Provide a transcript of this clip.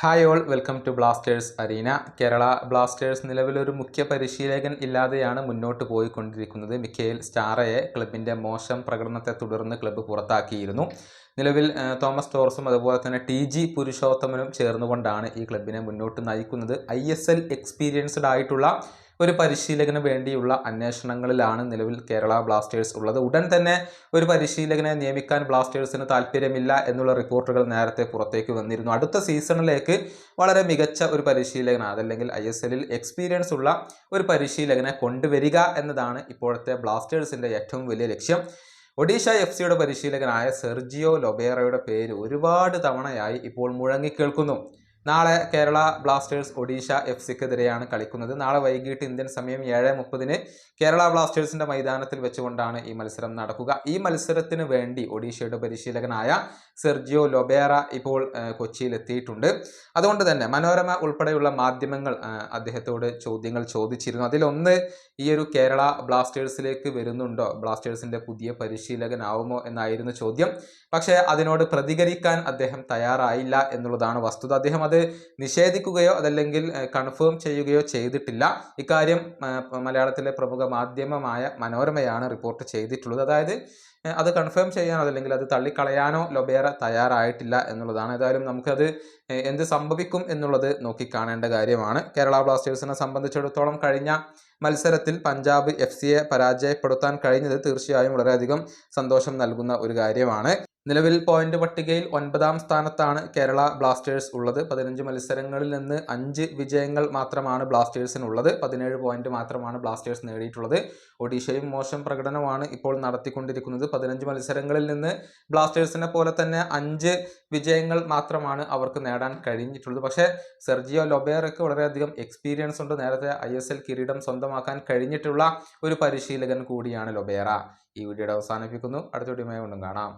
Hi all, welcome to Blasters arena. Kerala Blasters നിലവിലൊരു മുഖ്യ പരിശീലകൻ ഇല്ലാതെയാണ് മുന്നോട്ട് പോയിക്കൊണ്ടിരിക്കുന്നത്. മിഖേൽ സ്റ്റാറയെ ക്ലബിൻ്റെ മോശം പ്രകടനത്തെ തുടർന്ന് ക്ലബ്ബ് പുറത്താക്കിയിരുന്നു. നിലവിൽ തോമസ് ടോർസും അതുപോലെ തന്നെ TG പുരുഷോത്തമനും ചേർന്നുകൊണ്ടാണ് ഈ ക്ലബിനെ മുന്നോട്ട് നയിക്കുന്നത്. ISL എക്സ്പീരിയൻസ്ഡ് ആയിട്ടുള്ള ഒരു പരിശീലകന് വേണ്ടിയുള്ള അന്വേഷണങ്ങളിലാണ് നിലവിൽ കേരള ബ്ലാസ്റ്റേഴ്സ് ഉള്ളത്. ഉടൻ തന്നെ ഒരു പരിശീലകനെ നിയമിക്കാൻ ബ്ലാസ്റ്റേഴ്സിന് താല്പര്യമില്ല എന്നുള്ള റിപ്പോർട്ടുകൾ നേരത്തെ പുറത്തേക്ക് വന്നിരുന്നു. അടുത്ത സീസണിലേക്ക് വളരെ മികച്ച ഒരു പരിശീലകനാണ്, അതല്ലെങ്കിൽ ISL എക്സ്പീരിയൻസ് ഉള്ള ഒരു പരിശീലകനെ കൊണ്ടുവരിക എന്നതാണ് ഇപ്പോഴത്തെ ബ്ലാസ്റ്റേഴ്സിൻ്റെ ഏറ്റവും വലിയ ലക്ഷ്യം. ഒഡീഷ FC യുടെ പരിശീലകനായ സെർജിയോ ലൊബേറയുടെ പേര് ഒരുപാട് തവണയായി ഇപ്പോൾ മുഴങ്ങിക്കേൾക്കുന്നു. നാളെ കേരള ബ്ലാസ്റ്റേഴ്സ് ഒഡീഷ FCക്കെതിരെയാണ് കളിക്കുന്നത്. നാളെ വൈകിട്ട് ഇന്ത്യൻ സമയം 7:30 കേരള ബ്ലാസ്റ്റേഴ്സിൻ്റെ മൈതാനത്തിൽ വെച്ചുകൊണ്ടാണ് ഈ മത്സരം നടക്കുക. ഈ മത്സരത്തിന് വേണ്ടി ഒഡീഷയുടെ പരിശീലകനായ സെർജിയോ ലൊബേറ ഇപ്പോൾ കൊച്ചിയിലെത്തിയിട്ടുണ്ട്. അതുകൊണ്ട് തന്നെ മനോരമ ഉൾപ്പെടെയുള്ള മാധ്യമങ്ങൾ അദ്ദേഹത്തോട് ചോദ്യങ്ങൾ ചോദിച്ചിരുന്നു. അതിലൊന്ന്, ഈ ഒരു കേരള ബ്ലാസ്റ്റേഴ്സിലേക്ക് വരുന്നുണ്ടോ, ബ്ലാസ്റ്റേഴ്സിൻ്റെ പുതിയ പരിശീലകനാവുമോ എന്നായിരുന്നു ചോദ്യം. പക്ഷേ അതിനോട് പ്രതികരിക്കാൻ അദ്ദേഹം തയ്യാറായില്ല എന്നുള്ളതാണ് വസ്തുത. അദ്ദേഹം അത് നിഷേധിക്കുകയോ അതല്ലെങ്കിൽ കൺഫേം ചെയ്യുകയോ ചെയ്തിട്ടില്ല. ഇക്കാര്യം മലയാളത്തിലെ പ്രമുഖ മാധ്യമമായ മനോരമയാണ് റിപ്പോർട്ട് ചെയ്തിട്ടുള്ളത്. അതായത് അത് കൺഫേം ചെയ്യാനോ അതല്ലെങ്കിൽ അത് തള്ളിക്കളയാനോ ലൊബേറ തയ്യാറായിട്ടില്ല എന്നുള്ളതാണ്. ഏതായാലും നമുക്കത് എന്ത് സംഭവിക്കും എന്നുള്ളത് നോക്കിക്കാണേണ്ട കാര്യമാണ്. കേരള ബ്ലാസ്റ്റേഴ്സിനെ സംബന്ധിച്ചിടത്തോളം കഴിഞ്ഞ മത്സരത്തിൽ പഞ്ചാബ് FCയെ പരാജയപ്പെടുത്താൻ കഴിഞ്ഞത് തീർച്ചയായും വളരെയധികം സന്തോഷം നൽകുന്ന ഒരു കാര്യമാണ്. നിലവിൽ പോയിന്റ് പട്ടികയിൽ 9ാം സ്ഥാനത്താണ് കേരള ബ്ലാസ്റ്റേഴ്സ് ഉള്ളത്. 15 മത്സരങ്ങളിൽ നിന്ന് 5 വിജയങ്ങൾ മാത്രമാണ് ബ്ലാസ്റ്റേഴ്സിനുള്ളത്. 17 പോയിന്റ് മാത്രമാണ് ബ്ലാസ്റ്റേഴ്സ് നേടിയിട്ടുള്ളത്. ഒഡീഷയും മോശം പ്രകടനമാണ് ഇപ്പോൾ നടത്തിക്കൊണ്ടിരിക്കുന്നത്. 15 മത്സരങ്ങളിൽ നിന്ന് ബ്ലാസ്റ്റേഴ്സിനെ പോലെ തന്നെ 5 വിജയങ്ങൾ മാത്രമാണ് അവർക്ക് നേടാൻ കഴിഞ്ഞിട്ടുള്ളത്. പക്ഷേ സെർജിയോ ലൊബേറയ്ക്ക് വളരെയധികം എക്സ്പീരിയൻസ് ഉണ്ട്. നേരത്തെ ISL കിരീടം സ്വന്തമാക്കാൻ കഴിഞ്ഞിട്ടുള്ള ഒരു പരിശീലകൻ കൂടിയാണ് ലൊബേറ. ഈ വീഡിയോയുടെ അവസാനിപ്പിക്കുന്നു. അടുത്ത വീഡിയോയുമായി വീണ്ടും കാണാം.